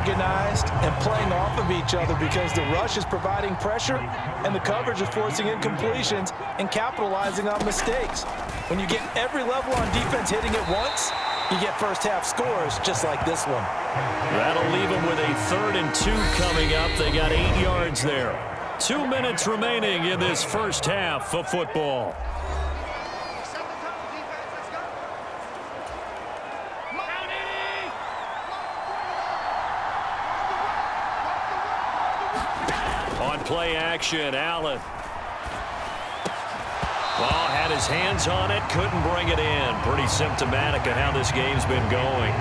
organized and playing off of each other because the rush is providing pressure and the coverage is forcing incompletions and capitalizing on mistakes. When you get every level on defense hitting at once, you get first half scores just like this one. That'll leave them with a 3rd and 2 coming up. They got 8 yards there. 2 minutes remaining in this first half of football. On play action, Allen. Ball had his hands on it, couldn't bring it in. Pretty symptomatic of how this game's been going.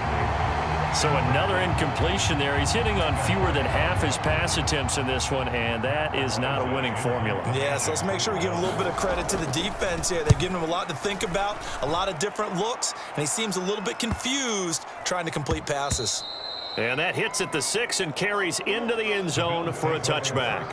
So another incompletion there. He's hitting on fewer than half his pass attempts in this one, and that is not a winning formula. Yeah, so let's make sure we give a little bit of credit to the defense here. They've given him a lot to think about, a lot of different looks, and he seems a little bit confused trying to complete passes. And that hits at the 6 and carries into the end zone for a touchback.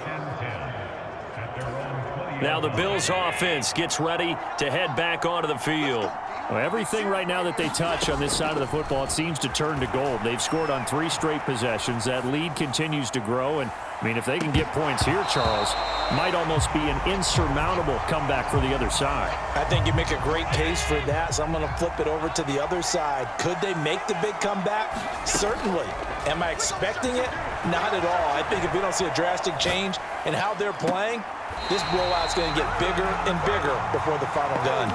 Now the Bills offense gets ready to head back onto the field. Well, everything right now that they touch on this side of the football, it seems to turn to gold. They've scored on 3 straight possessions. That lead continues to grow. And, I mean, if they can get points here, Charles, might almost be an insurmountable comeback for the other side. I think you make a great case for that, so I'm going to flip it over to the other side. Could they make the big comeback? Certainly. Am I expecting it? Not at all. I think if we don't see a drastic change in how they're playing, this blowout's going to get bigger and bigger before the final gun.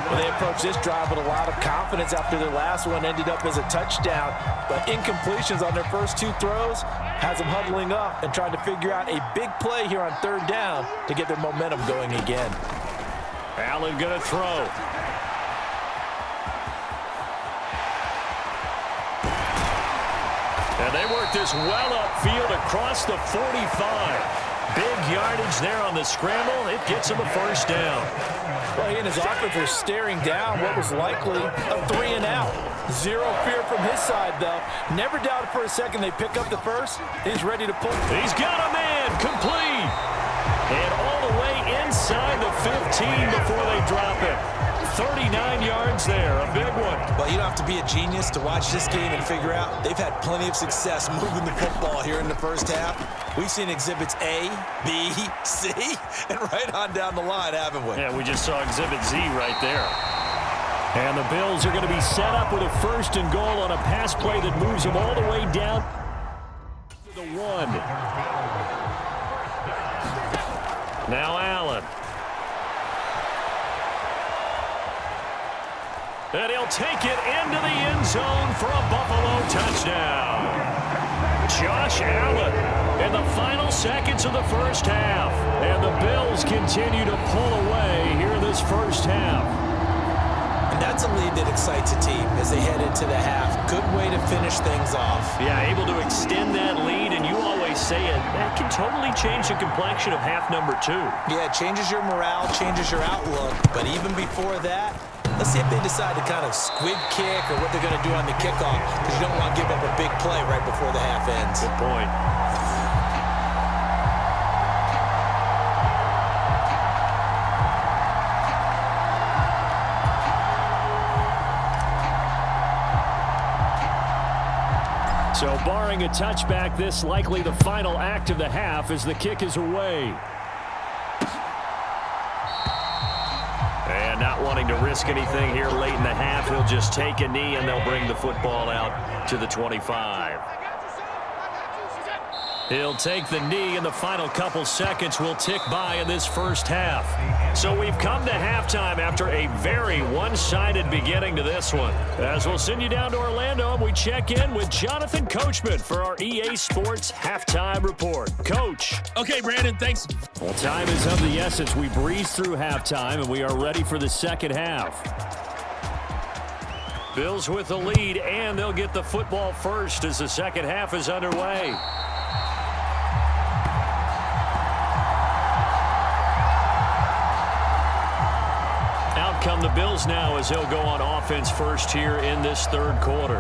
Well, they approached this drive with a lot of confidence after their last one ended up as a touchdown. But incompletions on their first 2 throws has them huddling up and trying to figure out a big play here on 3rd down to get their momentum going again. Allen going to throw. And they work this well upfield across the 45. Big yardage there on the scramble. It gets him a first down. Well, he and his offense were staring down what was likely a 3 and out. Zero fear from his side, though. Never doubted for a second they pick up the first. He's ready to pull. He's got a man. Complete. And all the way inside the 15 before they drop it. 39 yards there, a big one. Well, you don't have to be a genius to watch this game and figure out they've had plenty of success moving the football here in the first half. We've seen exhibits A, B, C, and right on down the line, haven't we? Yeah, we just saw exhibit Z right there. And the Bills are going to be set up with a 1st and goal on a pass play that moves them all the way down to the 1. Now Allen. And he'll take it into the end zone for a Buffalo touchdown. Josh Allen in the final seconds of the first half. And the Bills continue to pull away here in this first half. And that's a lead that excites a team as they head into the half. Good way to finish things off. Yeah, able to extend that lead, and you always say it, that can totally change the complexion of half number 2. Yeah, it changes your morale, changes your outlook. But even before that, let's see if they decide to kind of squib kick or what they're going to do on the kickoff, because you don't want to give up a big play right before the half ends. Good point. So barring a touchback, this likely the final act of the half as the kick is away. And not wanting to risk anything here late in the half, he'll just take a knee and they'll bring the football out to the 25. He'll take the knee, and the final couple seconds will tick by in this first half. So we've come to halftime after a very one-sided beginning to this one. As we'll send you down to Orlando, and we check in with Jonathan Coachman for our EA Sports Halftime Report. Coach. Okay, Brandon, thanks. Well, time is of the essence. We breeze through halftime, and we are ready for the second half. Bills with the lead, and they'll get the football first as the second half is underway. Come the Bills now as they'll go on offense first here in this third quarter.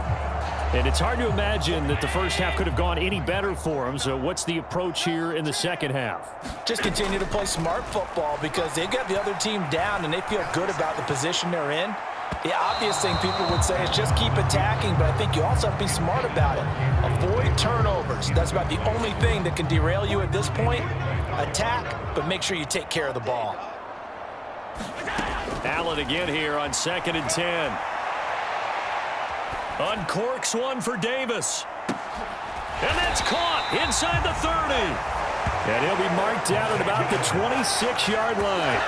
And it's hard to imagine that the first half could have gone any better for them. So what's the approach here in the second half? Just continue to play smart football because they've got the other team down and they feel good about the position they're in. The obvious thing people would say is just keep attacking, but I think you also have to be smart about it. Avoid turnovers. yards. That's about the only thing that can derail you at this point. Attack, but make sure you take care of the ball. Allen again here on 2nd and 10. Uncorks one for Davis. And that's caught inside the 30. And he'll be marked down at about the 26-yard line.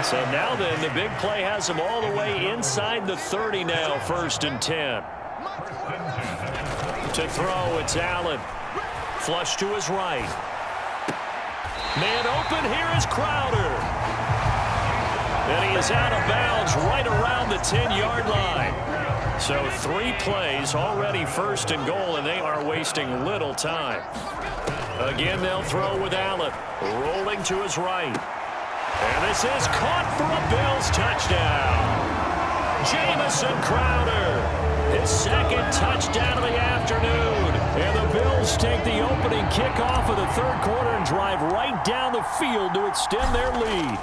So now then, the big play has him all the way inside the 30 now, 1st and 10. To throw, it's Allen. Flush to his right. Man open, here is Crowder. And he is out of bounds right around the 10-yard line. So 3 plays, already 1st and goal, and they are wasting little time. Again, they'll throw with Allen. Rolling to his right. And this is caught for a Bills touchdown. Jamison Crowder, his 2nd touchdown of the afternoon. And the Bills take the opening kickoff of the 3rd quarter and drive right down the field to extend their lead.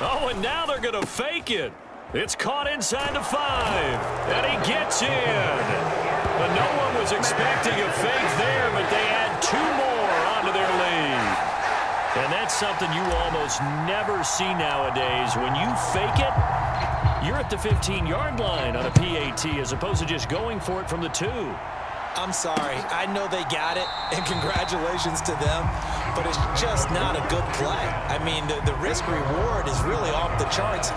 Oh, and now they're going to fake it. It's caught inside the 5. And he gets in. But no one was expecting a fake there, but they add 2 more onto their lead. And that's something you almost never see nowadays. When you fake it, you're at the 15-yard line on a PAT as opposed to just going for it from the 2. I'm sorry. I know they got it, and congratulations to them, but it's just not a good play. I mean, the risk-reward is really off the charts.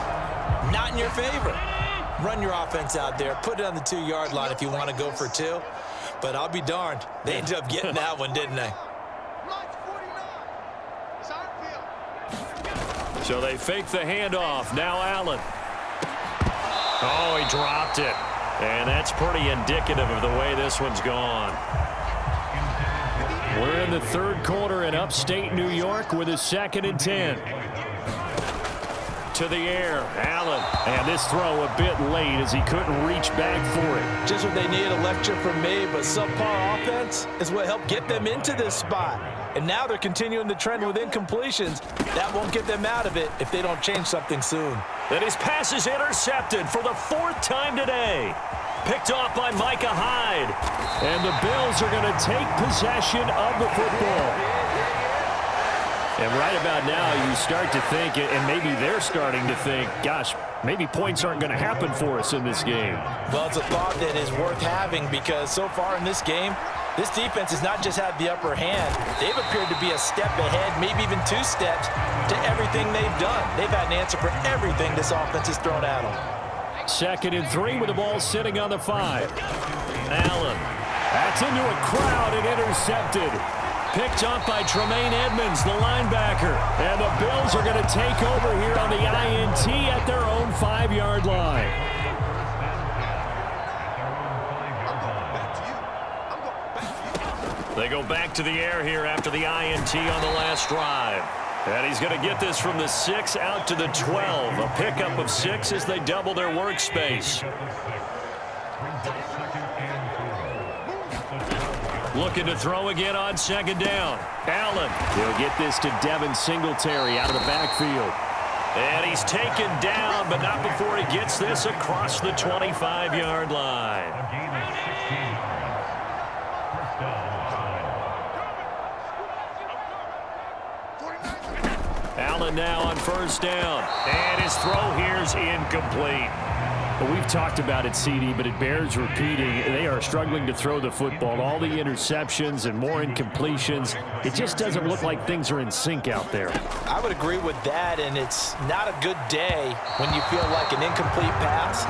Not in your favor. Run your offense out there. Put it on the 2-yard line if you want to go for 2. But I'll be darned. They ended up getting that one, didn't they? So they fake the handoff. Now Allen. Oh, he dropped it. And that's pretty indicative of the way this one's gone. We're in the 3rd quarter in upstate New York with a 2nd and 10. To the air, Allen. And this throw a bit late as he couldn't reach back for it. Just what they needed, a lecture from me, but subpar offense is what helped get them into this spot. And now they're continuing the trend with incompletions. That won't get them out of it if they don't change something soon. And his pass is intercepted for the 4th time today. Picked off by Micah Hyde. And the Bills are going to take possession of the football. And right about now, you start to think, and maybe they're starting to think, gosh, maybe points aren't going to happen for us in this game. Well, it's a thought that is worth having because so far in this game, this defense has not just had the upper hand. They've appeared to be a step ahead, maybe even 2 steps to everything they've done. They've had an answer for everything this offense has thrown at them. 2nd and 3 with the ball sitting on the 5. Allen. That's into a crowd and intercepted. Picked up by Tremaine Edmonds, the linebacker. And the Bills are going to take over here on the INT at their own 5-yard line. They go back to the air here after the INT on the last drive. And he's going to get this from the 6 out to the 12. A pickup of 6 as they double their workspace. Looking to throw again on 2nd down. Allen. He'll get this to Devin Singletary out of the backfield. And he's taken down, but not before he gets this across the 25-yard line. Allen now on 1st down. And his throw here's incomplete. Well, we've talked about it, CD, but it bears repeating. They are struggling to throw the football. All the interceptions and more incompletions. It just doesn't look like things are in sync out there. I would agree with that, and it's not a good day when you feel like an incomplete pass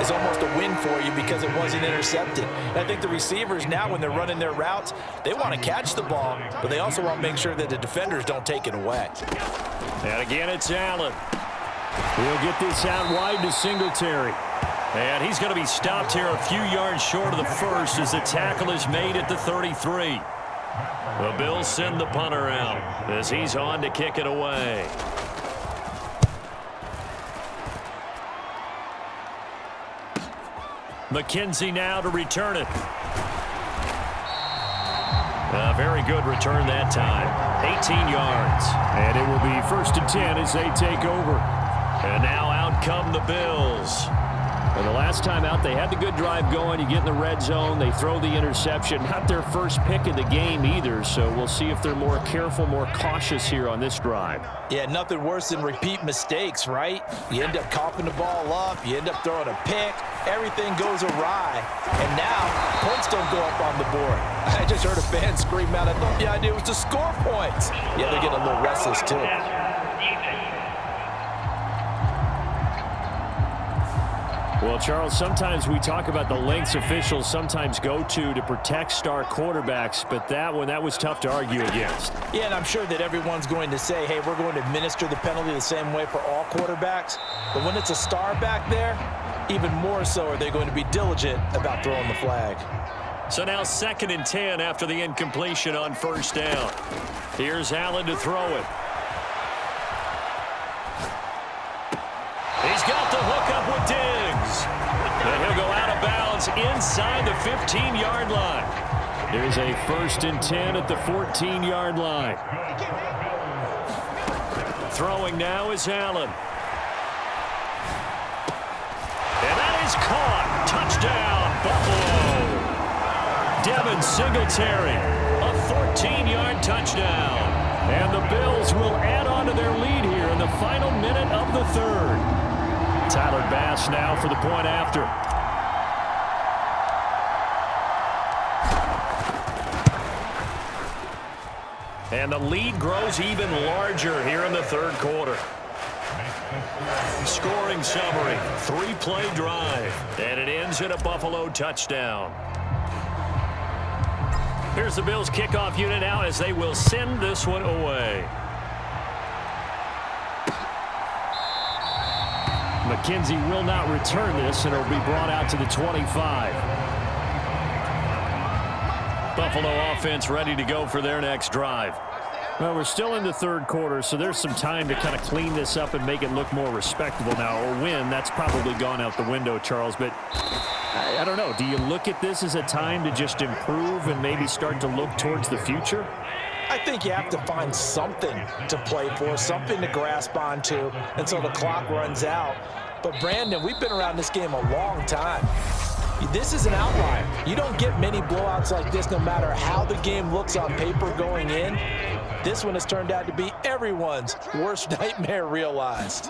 is almost a win for you because it wasn't intercepted. And I think the receivers now, when they're running their routes, they want to catch the ball, but they also want to make sure that the defenders don't take it away. And again, it's Allen. He'll get this out wide to Singletary. And he's going to be stopped here a few yards short of the 1st as the tackle is made at the 33. The Bills send the punter out as he's on to kick it away. McKenzie now to return it. A very good return that time. 18 yards. And it will be 1st and 10 as they take over. And now out come the Bills. Well, the last time out, they had the good drive going. You get in the red zone, they throw the interception. Not their first pick of the game either, so we'll see if they're more careful, more cautious here on this drive. Yeah, nothing worse than repeat mistakes, right? You end up coughing the ball up, you end up throwing a pick, everything goes awry, and now points don't go up on the board. I just heard a fan scream out, I thought the idea was to score points. Yeah, they're getting a little restless too. Well, Charles, sometimes we talk about the lengths officials sometimes go to protect star quarterbacks, but that was tough to argue against. Yeah, and I'm sure that everyone's going to say, hey, we're going to administer the penalty the same way for all quarterbacks. But when it's a star back there, even more so are they going to be diligent about throwing the flag. So now 2nd and 10 after the incompletion on first down. Here's Allen to throw it. He's got the hook up with Diggs. And he'll go out of bounds inside the 15-yard line. There's a 1st and 10 at the 14-yard line. Throwing now is Allen. And that is caught. Touchdown, Buffalo. Devin Singletary, a 14-yard touchdown. And the Bills will add on to their lead here in the final minute of the 3rd. Tyler Bass now for the point after. And the lead grows even larger here in the 3rd quarter. Scoring summary, 3-play drive, and it ends in a Buffalo touchdown. Here's the Bills kickoff unit now as they will send this one away. McKenzie will not return this, and it'll be brought out to the 25. Buffalo offense ready to go for their next drive. Well, we're still in the 3rd quarter, so there's some time to kind of clean this up and make it look more respectable now. A win, that's probably gone out the window, Charles, but I don't know. Do you look at this as a time to just improve and maybe start to look towards the future? I think you have to find something to play for, something to grasp onto until the clock runs out. But, Brandon, we've been around this game a long time. This is an outlier. You don't get many blowouts like this no matter how the game looks on paper going in. This one has turned out to be everyone's worst nightmare realized.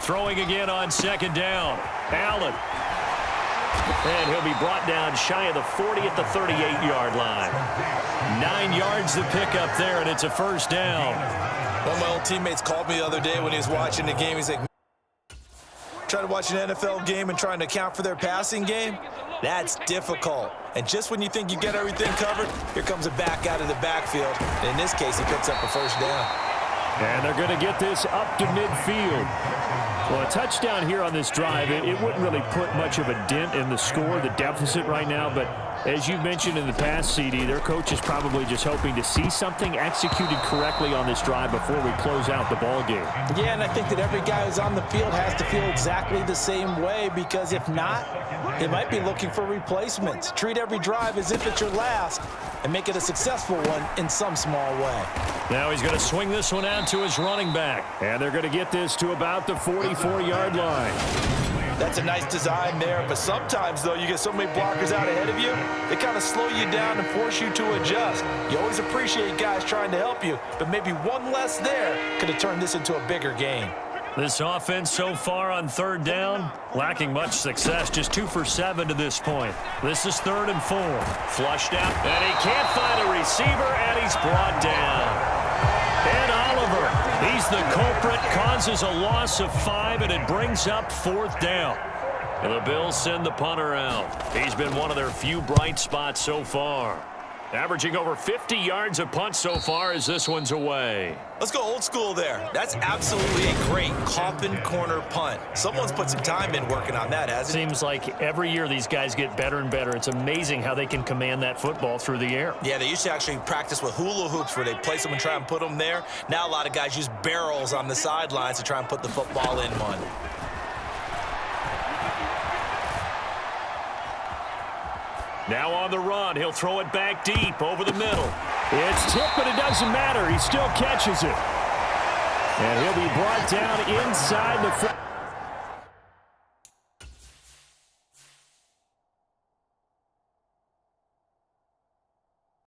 Throwing again on 2nd down. Allen. And he'll be brought down shy of the 40 at the 38-yard line. 9 yards to pick up there, and it's a 1st down. One of my old teammates called me the other day when he was watching the game. He's like, trying to watch an NFL game and trying to account for their passing game? That's difficult. And just when you think you get everything covered, here comes a back out of the backfield. And in this case, he picks up a 1st down. And they're going to get this up to midfield. Well, a touchdown here on this drive, it wouldn't really put much of a dent in the score, the deficit right now. But as you've mentioned in the past, CD, their coach is probably just hoping to see something executed correctly on this drive before we close out the ball game. Yeah, and I think that every guy who's on the field has to feel exactly the same way, because if not, they might be looking for replacements. Treat every drive as if it's your last and make it a successful one in some small way. Now he's going to swing this one out to his running back. And they're going to get this to about the 44-yard line. That's a nice design there, but sometimes, though, you get so many blockers out ahead of you, they kind of slow you down and force you to adjust. You always appreciate guys trying to help you, but maybe one less there could have turned this into a bigger game. This offense so far on 3rd down, lacking much success, just 2 for 7 to this point. This is 3rd and 4. Flushed out, and he can't find a receiver, and he's brought down. And Oliver, he's the culprit, causes a loss of 5, and it brings up 4th down. And the Bills send the punter out. He's been one of their few bright spots so far. Averaging over 50 yards a punt so far as this one's away. Let's go old school there. That's absolutely a great coffin corner punt. Someone's put some time in working on that, hasn't it? Seems like every year these guys get better and better. It's amazing how they can command that football through the air. Yeah, they used to actually practice with hula hoops where they place them and try and put them there. Now a lot of guys use barrels on the sidelines to try and put the football in one. Now on the run, he'll throw it back deep over the middle. It's tipped, but it doesn't matter. He still catches it. And he'll be brought down inside the